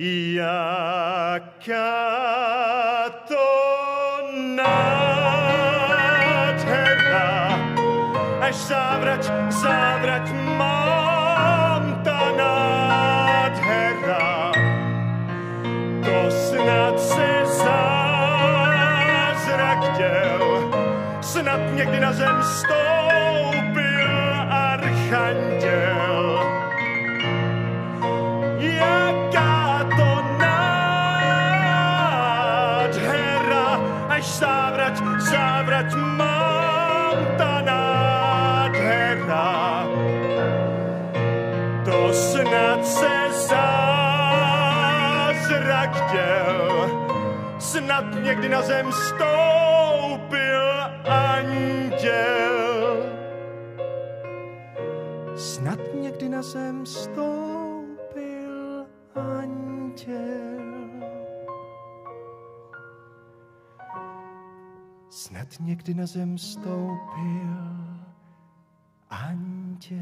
Jaká to nádhera, až závrať mám ta nádhera, to snad se zázrak děl, snad někdy na zem stoupil archanděl. Jaká to nádhera, až závrať mám ta nádhera, to snad se zázrak děl, snad někdy na zem stoupil anděl. Snad někdy na zem stoupil anděl. Snad někdy na zem stoupil anděl.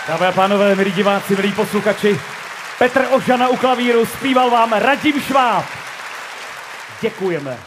Dámy a pánové, milí diváci, milí posluchači, Petr Ožana u klavíru, zpíval vám Radim Šváb. Děkujeme.